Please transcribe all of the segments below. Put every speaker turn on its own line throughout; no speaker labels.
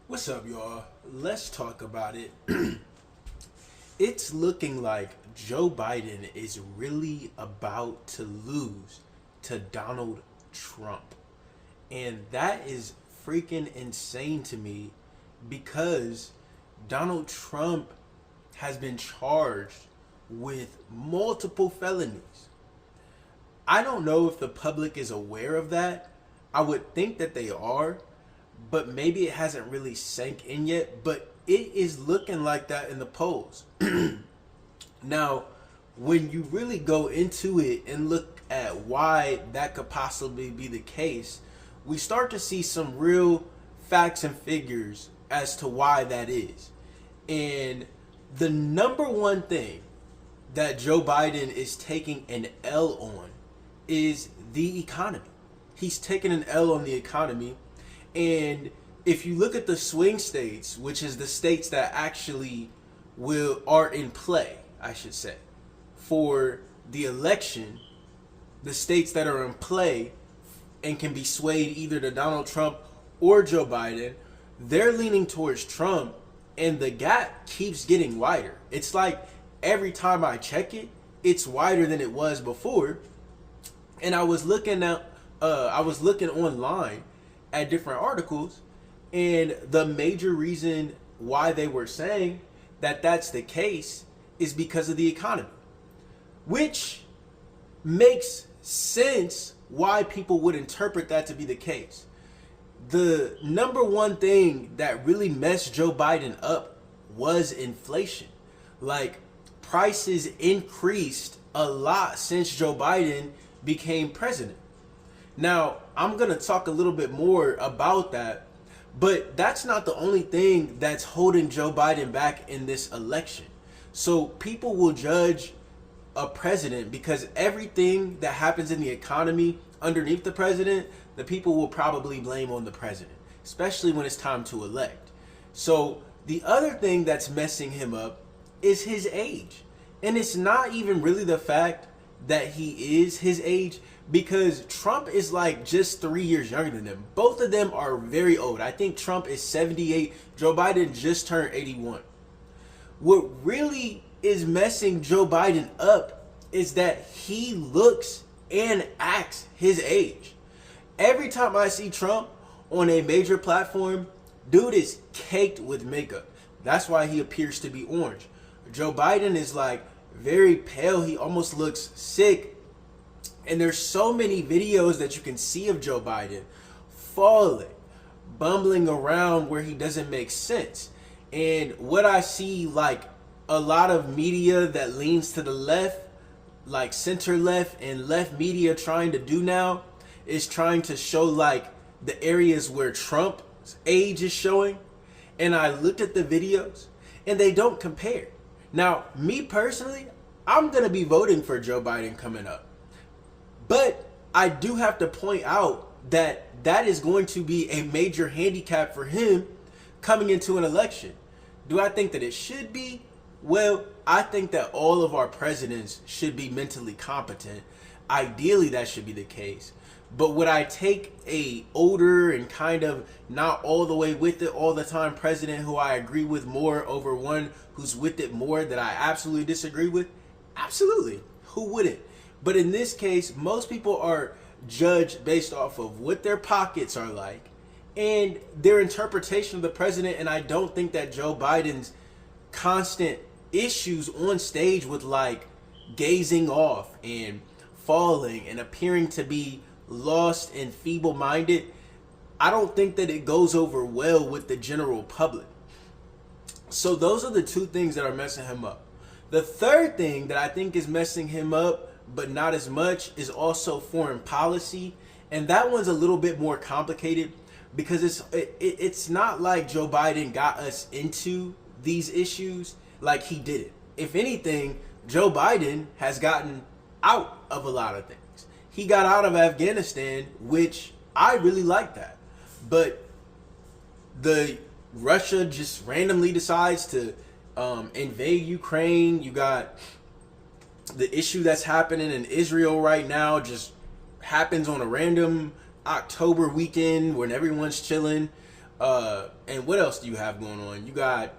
What's up, y'all? Let's talk about it. It's looking like Joe Biden is really about to lose to Donald Trump. And that is freaking insane to me because Donald Trump has been charged with multiple felonies. I don't know if the public is aware of that. I would think that they are, but maybe it hasn't really sank in yet. But it is looking like that in the polls. Now, when you really go into it and look at why that could possibly be the case, we start to see some real facts and figures as to why that is. And the number one thing that Joe Biden is taking an L on is the economy. He's taking an L on the economy. And if you look at the swing states, which is the states that actually are in play, I should say, for the election, the states that are in play and can be swayed either to Donald Trump or Joe Biden, they're leaning towards Trump, and the gap keeps getting wider. It's like every time I check it, it's wider than it was before. And I was looking online at different articles, and the major reason why they were saying that that's the case is because of the economy, which makes sense why people would interpret that to be the case. The number one thing that really messed Joe Biden up was inflation. Like, prices increased a lot since Joe Biden became president. Now, I'm going to talk a little bit more about that, but that's not the only thing that's holding Joe Biden back in this election. So people will judge a president because everything that happens in the economy underneath the president, the people will probably blame on the president, especially when it's time to elect. So the other thing that's messing him up is his age. And it's not even really the fact that he is his age, because Trump is like just 3 years younger than them. Both of them are very old. I think Trump is 78. Joe Biden just turned 81. What really is messing Joe Biden up is that he looks and acts his age. Every time I see Trump on a major platform, dude is caked with makeup. That's why he appears to be orange. Joe Biden is like very pale. He almost looks sick. And there's so many videos that you can see of Joe Biden falling, bumbling around where he doesn't make sense. And what I see, like a lot of media that leans to the left, like center left and left media trying to do now, is trying to show like the areas where Trump's age is showing. And I looked at the videos and they don't compare. Now, me personally, I'm going to be voting for Joe Biden coming up. But I do have to point out that that is going to be a major handicap for him coming into an election. Do I think that it should be? Well, I think that all of our presidents should be mentally competent. Ideally, that should be the case. But would I take a older and kind of not all the way with it all the time president who I agree with more over one who's with it more that I absolutely disagree with? Absolutely. Who wouldn't? But in this case, most people are judged based off of what their pockets are like and their interpretation of the president. And I don't think that Joe Biden's constant issues on stage with like gazing off and falling and appearing to be lost and feeble-minded, I don't think that it goes over well with the general public. So those are the two things that are messing him up. The third thing that I think is messing him up, but not as much, is also foreign policy. And that one's a little bit more complicated because it's not like Joe Biden got us into these issues like he did it. If anything, Joe Biden has gotten out of a lot of things. He got out of Afghanistan, which I really like that. But the Russia just randomly decides to invade Ukraine. You got the issue that's happening in Israel right now, just happens on a random October weekend when everyone's chilling. And what else do you have going on? You got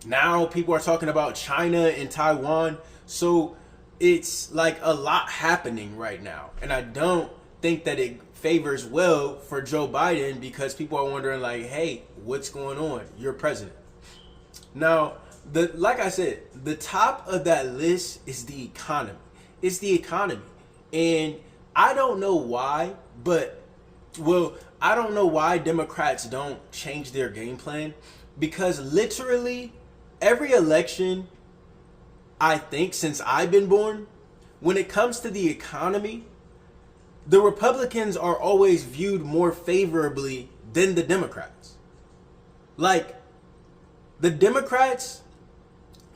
now people are talking about China and Taiwan. So it's like a lot happening right now. And I don't think that it favors well for Joe Biden, because people are wondering like, hey, what's going on? You're president. Now, like I said, the top of that list is the economy. It's the economy. And I don't know why, I don't know why Democrats don't change their game plan, because literally every election, I think, since I've been born, when it comes to the economy, the Republicans are always viewed more favorably than the Democrats. Like, the Democrats,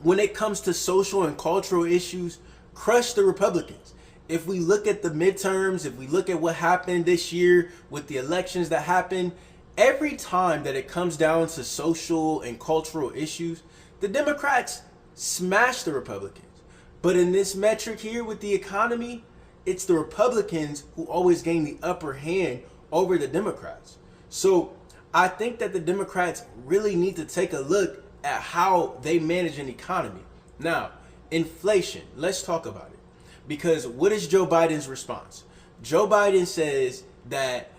when it comes to social and cultural issues, crush the Republicans. If we look at the midterms, if we look at what happened this year with the elections that happened, every time that it comes down to social and cultural issues, the Democrats smash the Republicans. But in this metric here with the economy, it's the Republicans who always gain the upper hand over the Democrats. So I think that the Democrats really need to take a look at how they manage an economy. Now, inflation, let's talk about it. Because what is Joe Biden's response? Joe Biden says that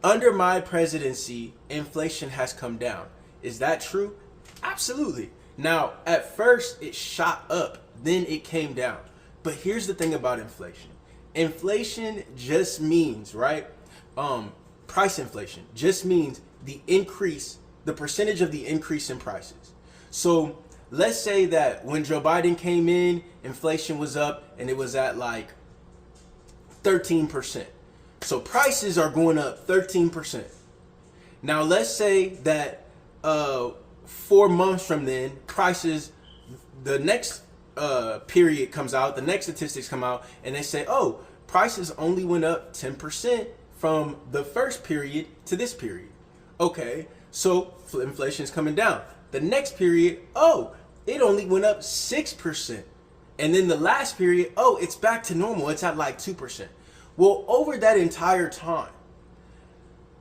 under my presidency, inflation has come down. Is that true? Absolutely. Now, at first, it shot up, then it came down. But here's the thing about inflation. Inflation just means, right? Price inflation just means the increase, the percentage of the increase in prices. So let's say that when Joe Biden came in, inflation was up and it was at like 13%. So prices are going up 13%. Now let's say that 4 months from then, prices, the next period comes out, the next statistics come out, and they say, oh, prices only went up 10% from the first period to this period. Okay, so inflation is coming down. The next period, oh, it only went up 6%. And then the last period, oh, it's back to normal. It's at like 2%. Well, over that entire time,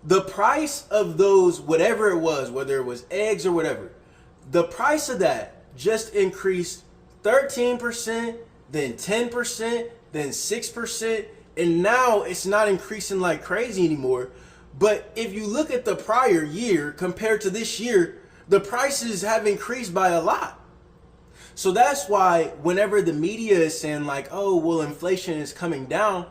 the price of those, whatever it was, whether it was eggs or whatever, the price of that just increased 13%, then 10%, then 6%, and now it's not increasing like crazy anymore. But if you look at the prior year compared to this year, the prices have increased by a lot. So that's why whenever the media is saying like, oh, well, inflation is coming down,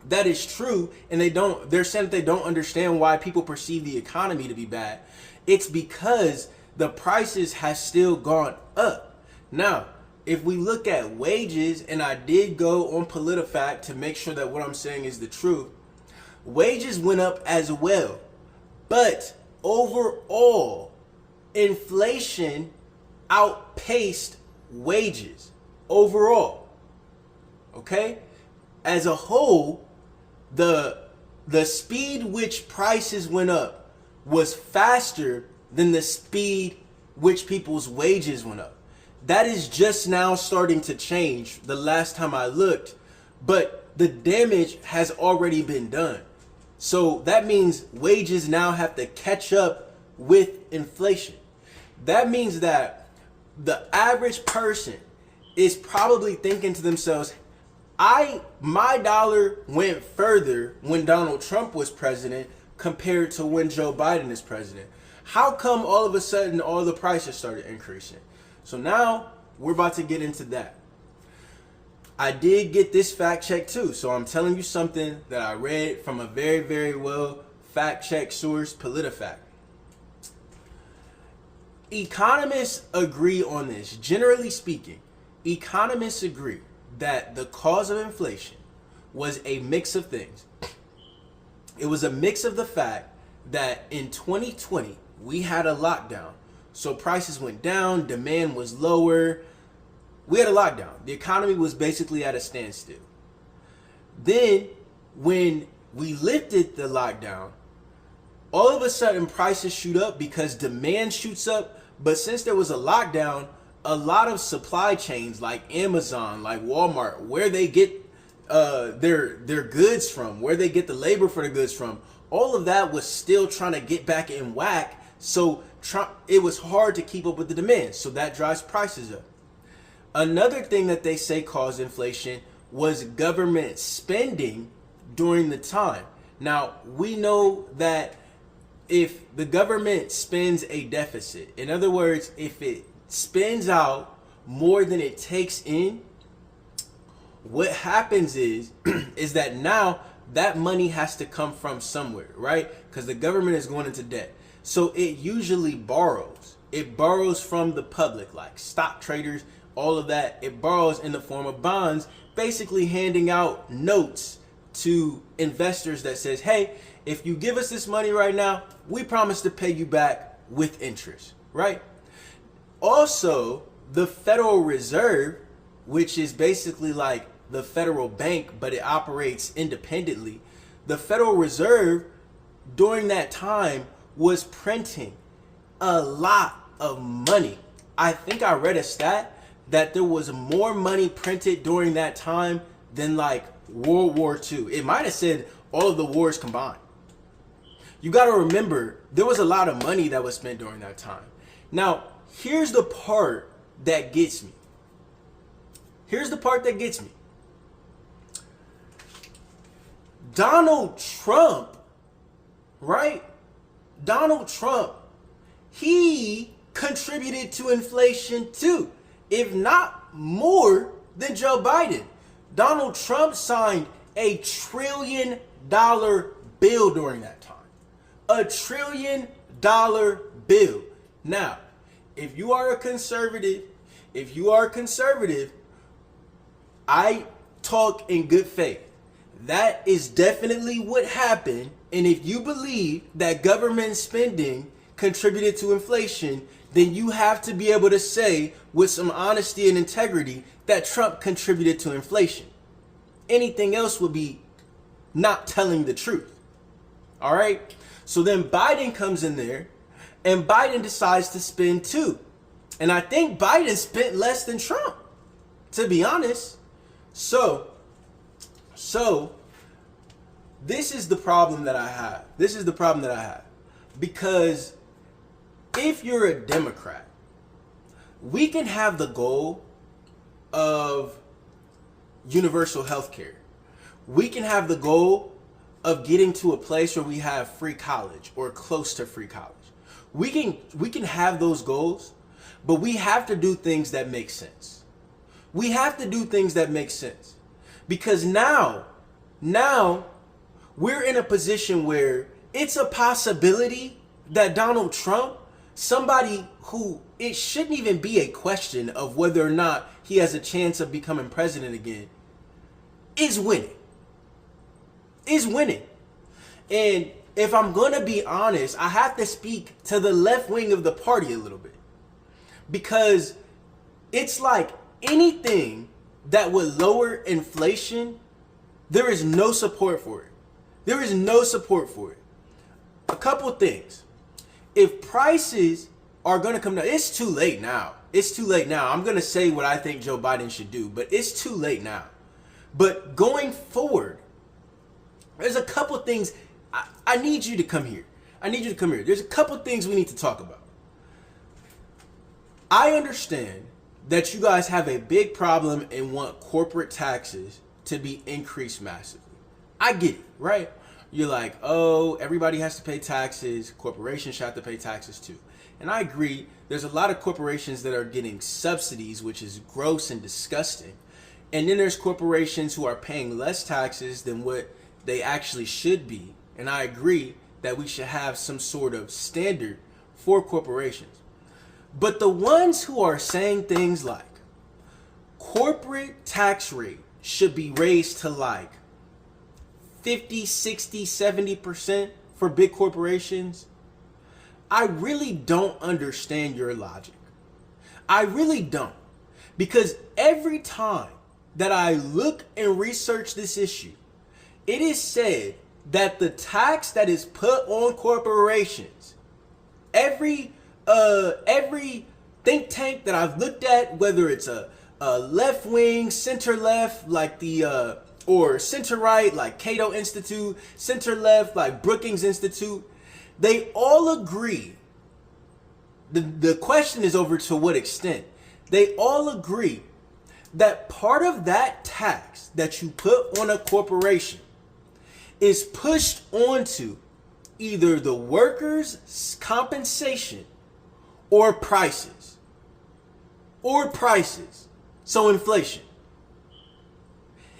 that is true. And they're saying that they don't understand why people perceive the economy to be bad. It's because the prices have still gone up. Now, if we look at wages, and I did go on PolitiFact to make sure that what I'm saying is the truth, wages went up as well. But overall, inflation outpaced wages overall. Okay? As a whole, the speed which prices went up was faster than the speed which people's wages went up. That is just now starting to change the last time I looked, but the damage has already been done. So that means wages now have to catch up with inflation. That means that the average person is probably thinking to themselves, my dollar went further when Donald Trump was president compared to when Joe Biden is president. How come all of a sudden all the prices started increasing? So now we're about to get into that. I did get this fact check too. So I'm telling you something that I read from a very, very well fact check source, PolitiFact. Economists agree on this. Generally speaking, economists agree that the cause of inflation was a mix of things. It was a mix of the fact that in 2020, we had a lockdown. So prices went down, demand was lower. We had a lockdown. The economy was basically at a standstill. Then when we lifted the lockdown, all of a sudden prices shoot up because demand shoots up. But since there was a lockdown, a lot of supply chains like Amazon, like Walmart, where they get their goods from, where they get the labor for the goods from, all of that was still trying to get back in whack. So it was hard to keep up with the demand. So that drives prices up. Another thing that they say caused inflation was government spending during the time. Now, we know that if the government spends a deficit, in other words, if it spends out more than it takes in, what happens is is that now that money has to come from somewhere, right? Because the government is going into debt. So it usually borrows. It borrows from the public, like stock traders, all of that. It borrows in the form of bonds, basically handing out notes to investors that says, hey, if you give us this money right now, we promise to pay you back with interest, right? Also, the Federal Reserve, which is basically like the federal bank, but it operates independently. The Federal Reserve during that time was printing a lot of money. I think I read a stat that there was more money printed during that time than like World War II. It might have said all of the wars combined. You got to remember, there was a lot of money that was spent during that time. Now, here's the part that gets me. Here's the part that gets me. Donald Trump, right? Donald Trump, he contributed to inflation too, if not more than Joe Biden. Donald Trump signed $1 trillion bill during that time. $1 trillion bill. Now, if you are conservative, I talk in good faith. That is definitely what happened. And if you believe that government spending contributed to inflation, then you have to be able to say with some honesty and integrity that Trump contributed to inflation. Anything else would be not telling the truth. All right? So then Biden comes in there and Biden decides to spend too. And I think Biden spent less than Trump, to be honest. So this is the problem that I have. Because if you're a Democrat, we can have the goal of universal health care. We can have the goal of getting to a place where we have free college or close to free college. We can have those goals, but we have to do things that make sense. Because now we're in a position where it's a possibility that Donald Trump, somebody who it shouldn't even be a question of whether or not he has a chance of becoming president again, is winning. And if I'm going to be honest, I have to speak to the left wing of the party a little bit. Because it's like anything that would lower inflation, there is no support for it. A couple things. If prices are going to come down, it's too late now. I'm going to say what I think Joe Biden should do, but it's too late now. But going forward, there's a couple things. I need you to come here. There's a couple things we need to talk about. I understand that you guys have a big problem and want corporate taxes to be increased massively. I get it, right? You're like, oh, everybody has to pay taxes. Corporations should have to pay taxes too. And I agree. There's a lot of corporations that are getting subsidies, which is gross and disgusting. And then there's corporations who are paying less taxes than what they actually should be. And I agree that we should have some sort of standard for corporations. But the ones who are saying things like corporate tax rate should be raised to like 50, 60, 70% for big corporations, I really don't understand your logic. I really don't. Because every time that I look and research this issue, it is said that the tax that is put on corporations, every think tank that I've looked at, whether it's a left wing, center left, like the or center right like Cato Institute, center left like Brookings Institute, they all agree. The question is over to what extent. They all agree that part of that tax that you put on a corporation is pushed onto either the workers' compensation or prices. Or prices. So inflation.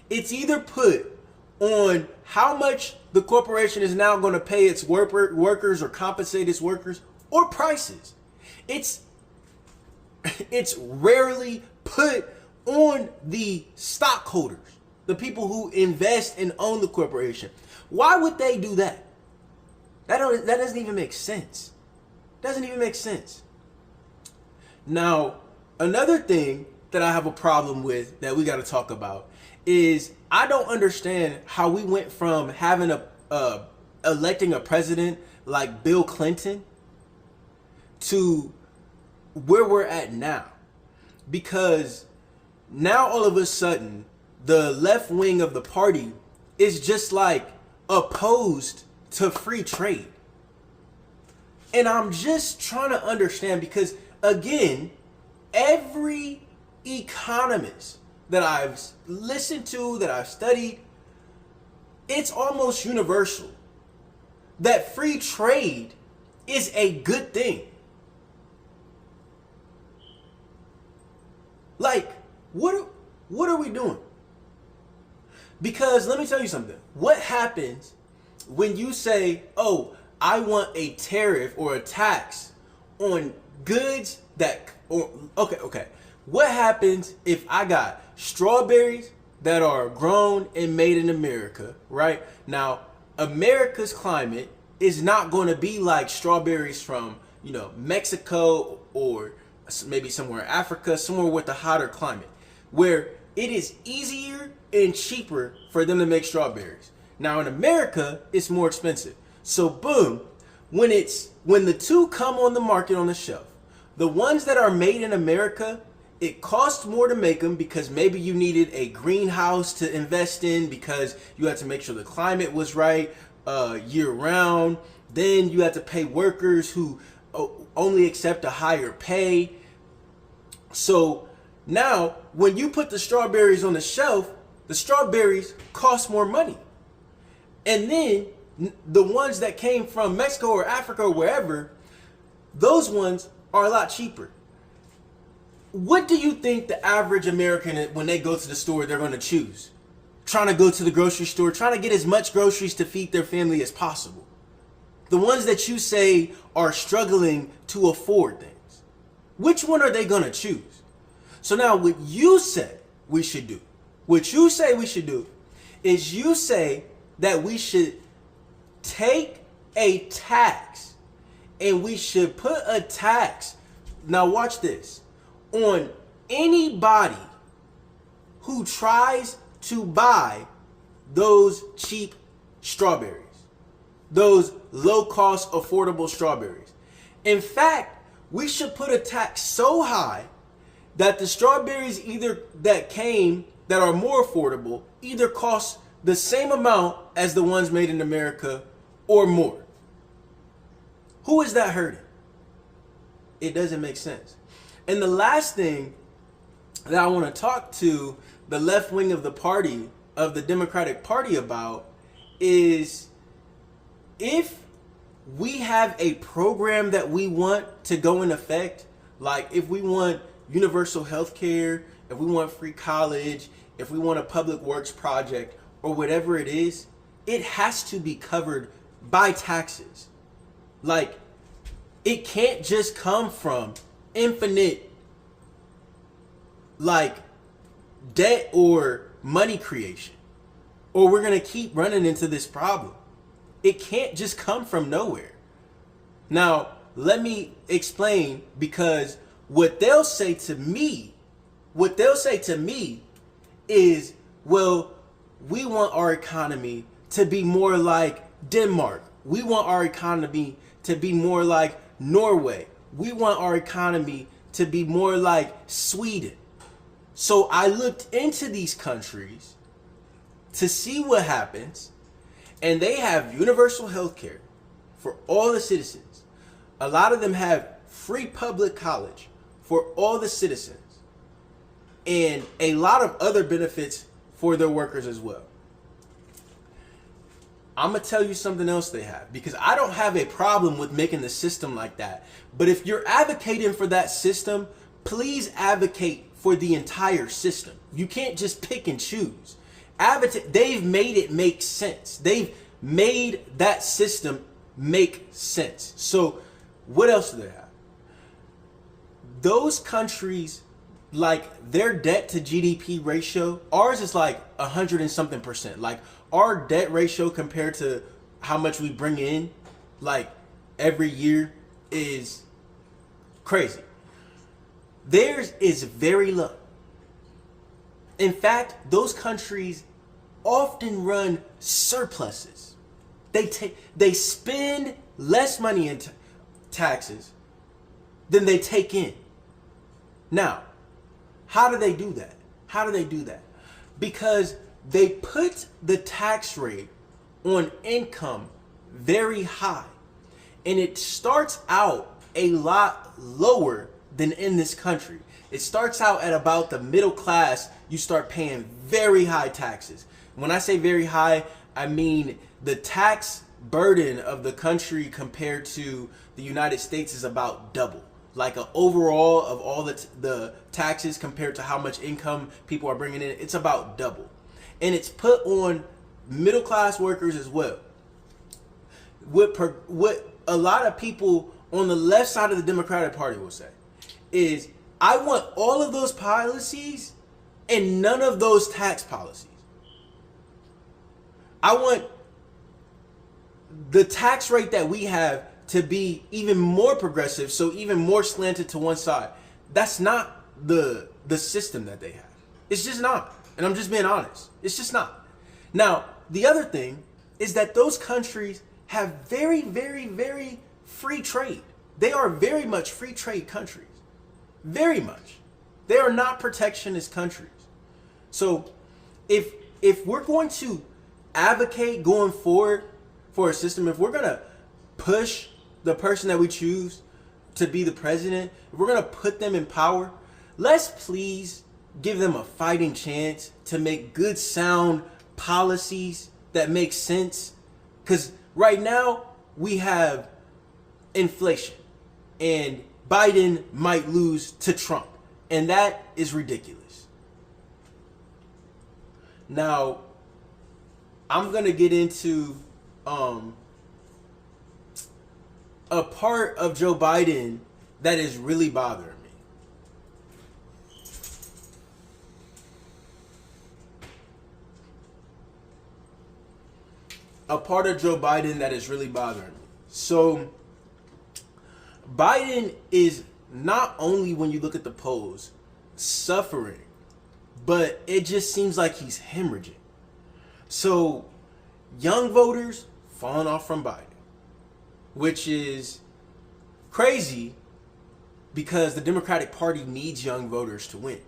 It's either put on how much the corporation is now going to pay its workers or compensate its workers, or prices. It's rarely put on the stockholders, the people who invest and own the corporation. Why would they do that? That doesn't even make sense. Doesn't even make sense. Now, another thing that I have a problem with that we got to talk about is I don't understand how we went from having electing a president like Bill Clinton to where we're at now. Because now all of a sudden, the left wing of the party is just like opposed to free trade. And I'm just trying to understand because, again, every economist that I've listened to, that I've studied, it's almost universal that free trade is a good thing. Like, what are we doing? Because let me tell you something. What happens when you say, oh, I want a tariff or a tax on goods okay. What happens if I got strawberries that are grown and made in America, right? Now, America's climate is not going to be like strawberries from, Mexico or maybe somewhere in Africa, somewhere with a hotter climate, where it is easier and cheaper for them to make strawberries. Now in America, it's more expensive. So boom, when the two come on the market on the shelf, the ones that are made in America, it costs more to make them because maybe you needed a greenhouse to invest in because you had to make sure the climate was right year round. Then you had to pay workers who only accept a higher pay. So now when you put the strawberries on the shelf, the strawberries cost more money. And then the ones that came from Mexico or Africa or wherever, those ones are a lot cheaper. What do you think the average American, when they go to the store, they're going to choose? Trying to go to the grocery store, trying to get as much groceries to feed their family as possible. The ones that you say are struggling to afford things. Which one are they going to choose? So now what you say we should do, is you say that we should take a tax and we should put a tax, now watch this, on anybody who tries to buy those cheap strawberries, those low-cost, affordable strawberries. In fact, we should put a tax so high that the strawberries that are more affordable either cost the same amount as the ones made in America or more. Who is that hurting? It doesn't make sense. And the last thing that I want to talk to the left wing of the party, of the Democratic Party, about is if we have a program that we want to go in effect, like if we want universal health care, if we want free college, if we want a public works project, or whatever it is, it has to be covered by taxes. Like, it can't just come from infinite, like, debt or money creation, or we're going to keep running into this problem. It can't just come from nowhere. Now, let me explain, because what they'll say to me is, well, we want our economy to be more like Denmark. We want our economy to be more like Norway. We want our economy to be more like Sweden. So I looked into these countries to see what happens, and they have universal health care for all the citizens. A lot of them have free public college for all the citizens, and a lot of other benefits for their workers as well. I'm going to tell you something else they have, because I don't have a problem with making the system like that. But if you're advocating for that system, please advocate for the entire system. You can't just pick and choose. They've made it make sense. They've made that system make sense. So what else do they have? Those countries, like their debt to GDP ratio, ours is like 100 and something percent. Like our debt ratio compared to how much we bring in, like every year, is crazy. Theirs is very low. In fact, those countries often run surpluses. They spend less money in taxes than they take in. Now, how do they do that? How do they do that? Because they put the tax rate on income very high, and it starts out a lot lower than in this country. It starts out at about the middle class. You start paying very high taxes. When I say very high, I mean the tax burden of the country compared to the United States is about double. Like a overall of all the taxes compared to how much income people are bringing in, it's about double. And it's put on middle class workers as well. What a lot of people on the left side of the Democratic Party will say is, I want all of those policies and none of those tax policies. I want the tax rate that we have to be even more progressive, so even more slanted to one side. That's not the system that they have. It's just not. And I'm just being honest. It's just not. Now, the other thing is that those countries have very, very, very free trade. They are very much free trade countries. Very much. They are not protectionist countries. So if we're going to advocate going forward for a system, if we're going to push the person that we choose to be the president, if we're going to put them in power, let's please give them a fighting chance to make good, sound policies that make sense. Because right now we have inflation, and Biden might lose to Trump, and that is ridiculous. Now, I'm going to get into a part of Joe Biden that is really bothering me. A part of Joe Biden that is really bothering me. So, Biden is not only, when you look at the polls, suffering, but it just seems like he's hemorrhaging. So, young voters falling off from Biden, which is crazy because the Democratic Party needs young voters to win.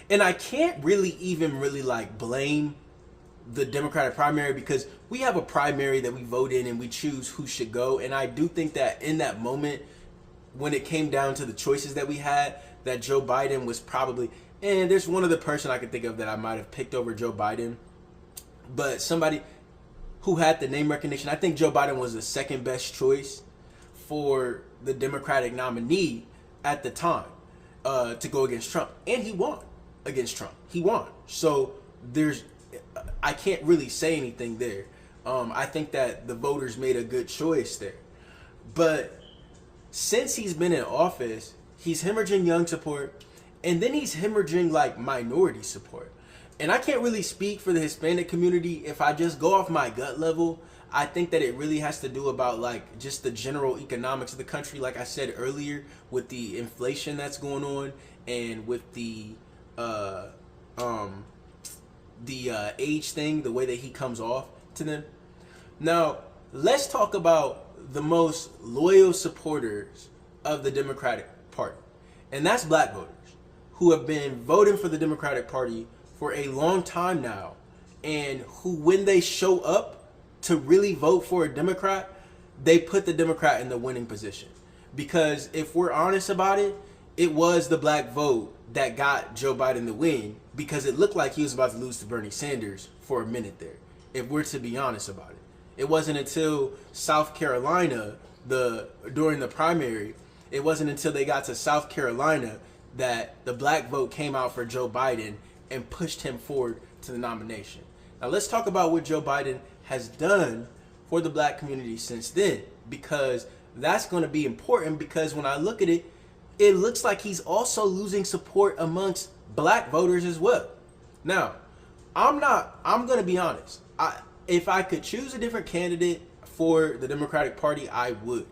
And I can't really like blame the Democratic primary, because we have a primary that we vote in and we choose who should go. And I do think that in that moment, when it came down to the choices that we had, that Joe Biden was probably, and there's one other person I could think of that I might have picked over Joe Biden, but somebody who had the name recognition. I think Joe Biden was the second best choice for the Democratic nominee at the time to go against Trump. And he won against Trump. He won. So I can't really say anything there. I think that the voters made a good choice there. But since he's been in office, he's hemorrhaging young support, and then he's hemorrhaging like minority support. And I can't really speak for the Hispanic community. If I just go off my gut level, I think that it really has to do about like just the general economics of the country. Like I said earlier, with the inflation that's going on, and with the age thing, the way that he comes off to them. Now, let's talk about the most loyal supporters of the Democratic Party. And that's black voters who have been voting for the Democratic Party for a long time now, and who, when they show up to really vote for a Democrat, they put the Democrat in the winning position. Because if we're honest about it, it was the black vote that got Joe Biden the win, because it looked like he was about to lose to Bernie Sanders for a minute there, if we're to be honest about it. It wasn't until South Carolina, during the primary, it wasn't until they got to South Carolina that the black vote came out for Joe Biden and pushed him forward to the nomination. Now let's talk about what Joe Biden has done for the black community since then, because that's going to be important, because when I look at it, it looks like he's also losing support amongst black voters as well. Now, I'm going to be honest. If I could choose a different candidate for the Democratic Party, I would.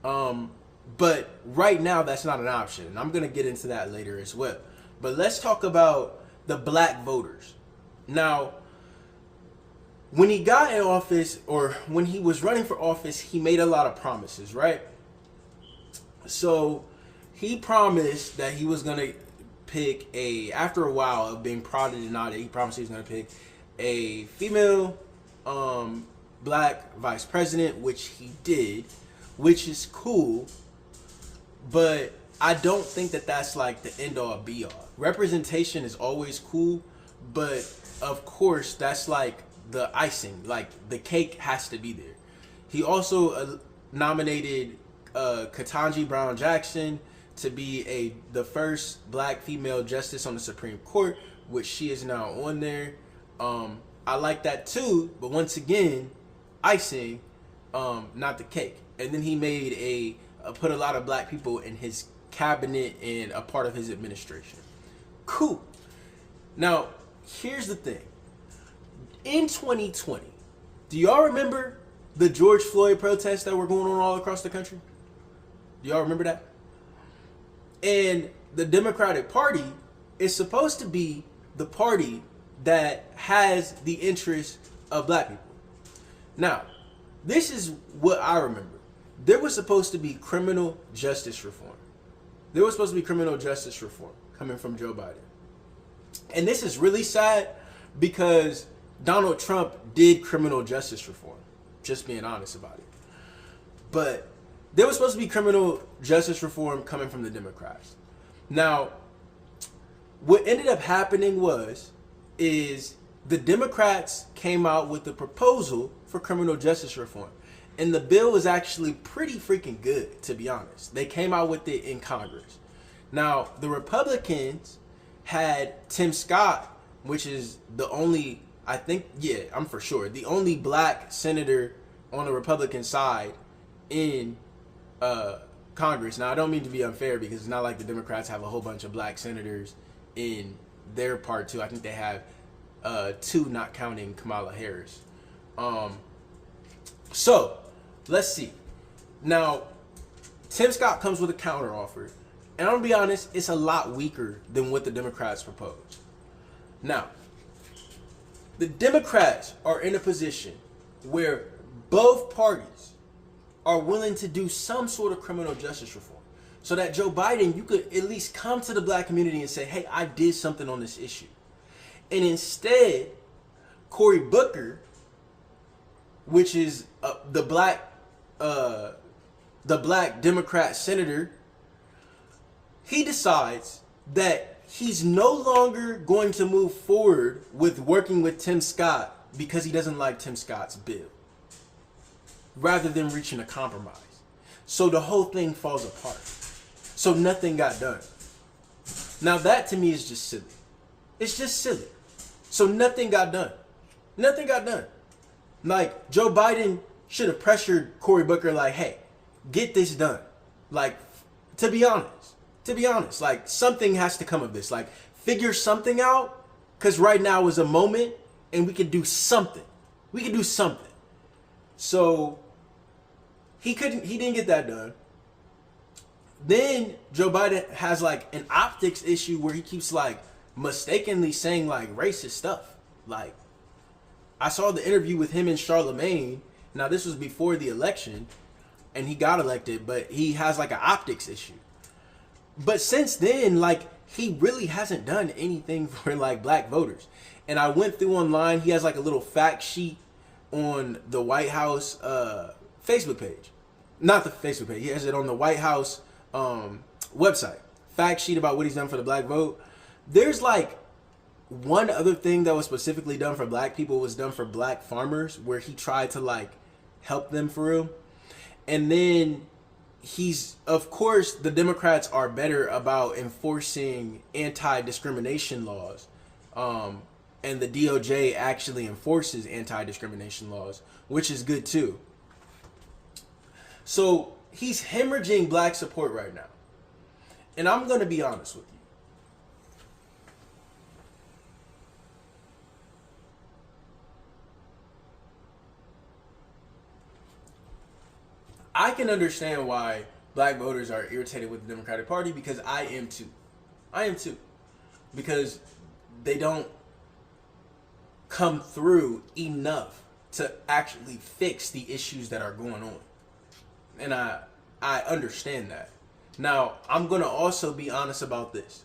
But right now, that's not an option. And I'm going to get into that later as well. But let's talk about the black voters. Now, when he got in office, or when he was running for office, he made a lot of promises, right? So he promised that he was going to pick after a while of being prodded and nodded, he promised he was going to pick a female black vice president, which he did, which is cool. But I don't think that that's like the end all be all. Representation is always cool, but of course that's like the icing, like the cake has to be there. He also nominated Ketanji Brown Jackson to be the first black female justice on the Supreme Court, which she is now on there. I like that too, but once again, icing, not the cake. And then he made put a lot of black people in his cabinet and a part of his administration. Cool. Now, here's the thing. In 2020, do y'all remember the George Floyd protests that were going on all across the country? Do y'all remember that? And the Democratic Party is supposed to be the party that has the interests of black people. Now, this is what I remember. There was supposed to be criminal justice reform. There was supposed to be criminal justice reform coming from Joe Biden. And this is really sad because Donald Trump did criminal justice reform. Just being honest about it. But there was supposed to be criminal justice reform coming from the Democrats. Now, what ended up happening is the Democrats came out with the proposal for criminal justice reform. And the bill was actually pretty freaking good, to be honest. They came out with it in Congress. Now, the Republicans had Tim Scott, which is the only, I'm for sure, the only black senator on the Republican side in Congress. Now, I don't mean to be unfair, because it's not like the Democrats have a whole bunch of black senators in their part too. I think they have 2, not counting Kamala Harris. So let's see. Now, Tim Scott comes with a counter offer, and I'm gonna be honest, it's a lot weaker than what the Democrats proposed. Now, the Democrats are in a position where both parties are willing to do some sort of criminal justice reform, so that Joe Biden, you could at least come to the black community and say, hey, I did something on this issue. And instead, Cory Booker, which is the black Democrat senator, he decides that he's no longer going to move forward with working with Tim Scott because he doesn't like Tim Scott's bill, rather than reaching a compromise. So the whole thing falls apart. So nothing got done. Now that to me is just silly. It's just silly. So nothing got done. Nothing got done. Like, Joe Biden should have pressured Cory Booker, like, hey, get this done. Like, to be honest, like, something has to come of this. Like, figure something out, because right now is a moment, and we can do something. We can do something. So, he didn't get that done. Then, Joe Biden has, like, an optics issue where he keeps, like, mistakenly saying, like, racist stuff. Like, I saw the interview with him and Charlemagne. Now, this was before the election, and he got elected, but he has, like, an optics issue. But since then, like, he really hasn't done anything for like black voters. And I went through online. He has like a little fact sheet on the White House Facebook page. Not the Facebook page. He has it on the White House website. Fact sheet about what he's done for the black vote. There's like one other thing that was specifically done for black people was done for black farmers, where he tried to like help them for real. And then he's, of course, the Democrats are better about enforcing anti-discrimination laws. And the DOJ actually enforces anti-discrimination laws, which is good too. So he's hemorrhaging black support right now. And I'm going to be honest with you. I can understand why black voters are irritated with the Democratic Party, because I am too. I am too. Because they don't come through enough to actually fix the issues that are going on. And I understand that. Now, I'm going to also be honest about this.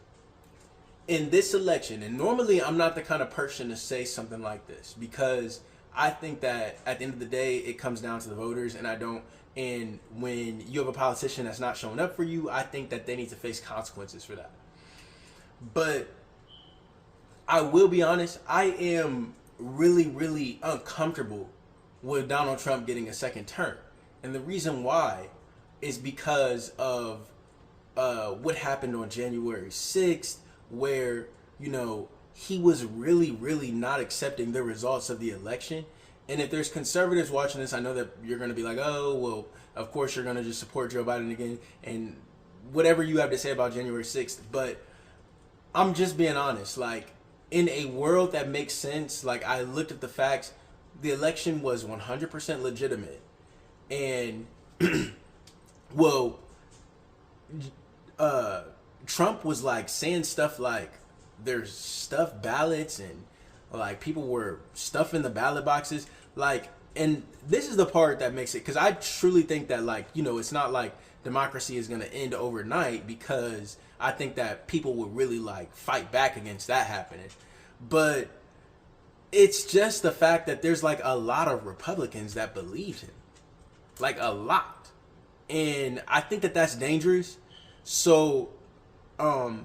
In this election, and normally I'm not the kind of person to say something like this, because I think that at the end of the day, it comes down to the voters, and when you have a politician that's not showing up for you, I think that they need to face consequences for that. But I will be honest, I am really, really uncomfortable with Donald Trump getting a second term. And the reason why is because of what happened on January 6th, where, you know, he was really, really not accepting the results of the election. And if there's conservatives watching this, I know that you're going to be like, oh, well, of course you're going to just support Joe Biden again, and whatever you have to say about January 6th. But I'm just being honest. Like, in a world that makes sense, like, I looked at the facts, the election was 100% legitimate. And, well, Trump was, like, saying stuff like there's stuffed ballots and, like, people were stuffing the ballot boxes. Like, and this is the part that makes it, because I truly think that, like, you know, it's not like democracy is going to end overnight, because I think that people would really, like, fight back against that happening. But it's just the fact that there's, like, a lot of Republicans that believe him. Like, a lot. And I think that that's dangerous. So, I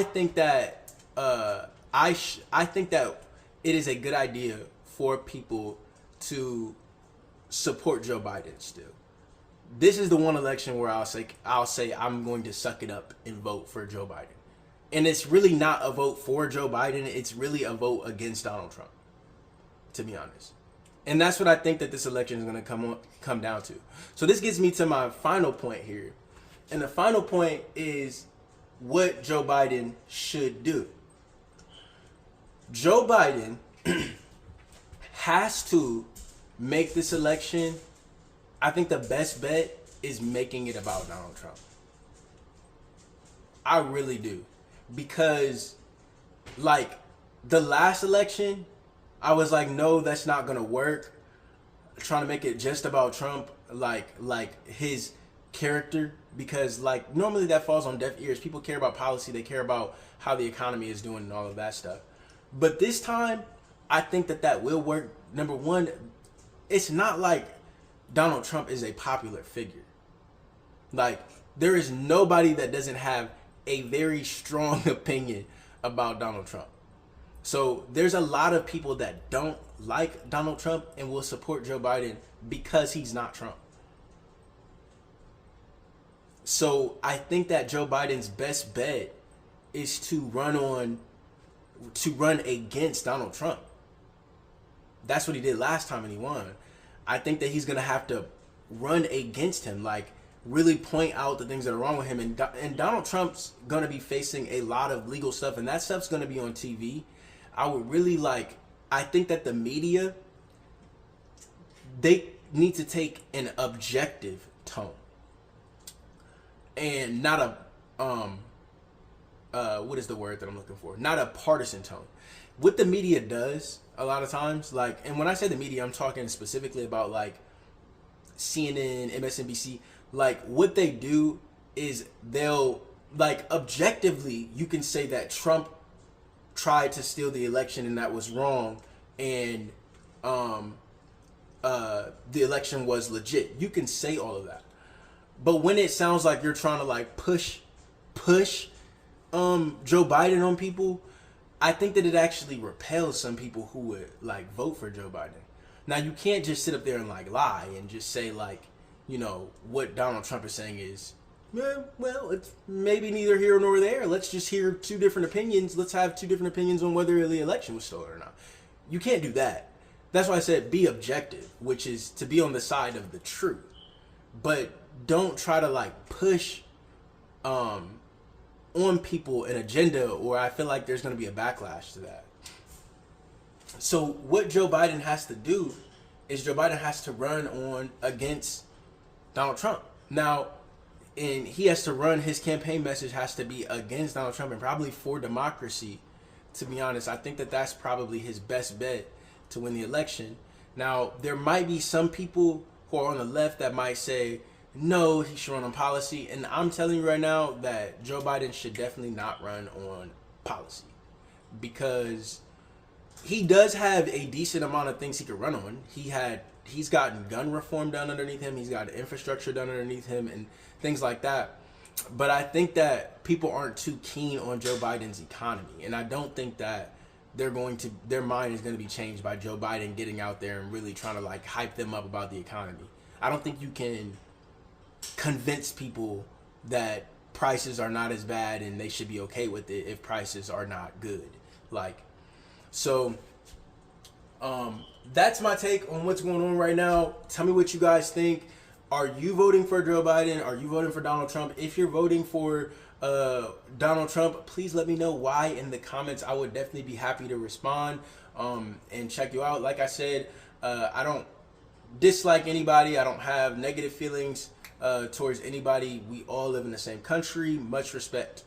think that, I think that it is a good idea for people to support Joe Biden still. This is the one election where I'll say I'm going to suck it up and vote for Joe Biden. And it's really not a vote for Joe Biden. It's really a vote against Donald Trump, to be honest. And that's what I think that this election is going to come down to. So this gets me to my final point here. And the final point is what Joe Biden should do. Joe Biden has to make this election. I think the best bet is making it about Donald Trump. I really do. Because, like, the last election, I was like, no, that's not going to work. Trying to make it just about Trump, like his character. Because, like, normally that falls on deaf ears. People care about policy. They care about how the economy is doing and all of that stuff. But this time, I think that will work. Number one, it's not like Donald Trump is a popular figure. Like, there is nobody that doesn't have a very strong opinion about Donald Trump. So there's a lot of people that don't like Donald Trump and will support Joe Biden because he's not Trump. So I think that Joe Biden's best bet is to run against Donald Trump. That's what he did last time and he won. I think that he's going to have to run against him, like really point out the things that are wrong with him. And Donald Trump's going to be facing a lot of legal stuff, and that stuff's going to be on TV. I think that the media, they need to take an objective tone and not what is the word that I'm looking for? Not a partisan tone. What the media does a lot of times, like, and when I say the media, I'm talking specifically about like CNN, MSNBC. Like, what they do is they'll like objectively, you can say that Trump tried to steal the election and that was wrong, and the election was legit. You can say all of that, but when it sounds like you're trying to like push Joe Biden on people, I think that it actually repels some people who would like vote for Joe Biden. Now you can't just sit up there and like lie and just say like, you know, what Donald Trump is saying is, well, it's maybe neither here nor there. Let's just hear two different opinions. Let's have two different opinions on whether the election was stolen or not. You can't do that. That's why I said be objective, which is to be on the side of the truth. But don't try to like push on people an agenda, or I feel like there's going to be a backlash to that. So what Joe Biden has to do is Joe Biden has to run on against Donald Trump. Now, and he has to run, his campaign message has to be against Donald Trump and probably for democracy, to be honest. I think that that's probably his best bet to win the election. Now, there might be some people who are on the left that might say, no, he should run on policy. And I'm telling you right now that Joe Biden should definitely not run on policy, because he does have a decent amount of things he could run on. He's gotten gun reform done underneath him. He's got infrastructure done underneath him and things like that. But I think that people aren't too keen on Joe Biden's economy. And I don't think that their mind is going to be changed by Joe Biden getting out there and really trying to like hype them up about the economy. I don't think you can convince people that prices are not as bad and they should be okay with it if prices are not good. So that's my take on what's going on right now. Tell me what you guys think. Are you voting for Joe Biden? Are you voting for Donald Trump? If you're voting for Donald Trump, please let me know why in the comments. I would definitely be happy to respond and check you out. Like I said, I don't dislike anybody. I don't have negative feelings towards anybody. We all live in the same country. Much respect.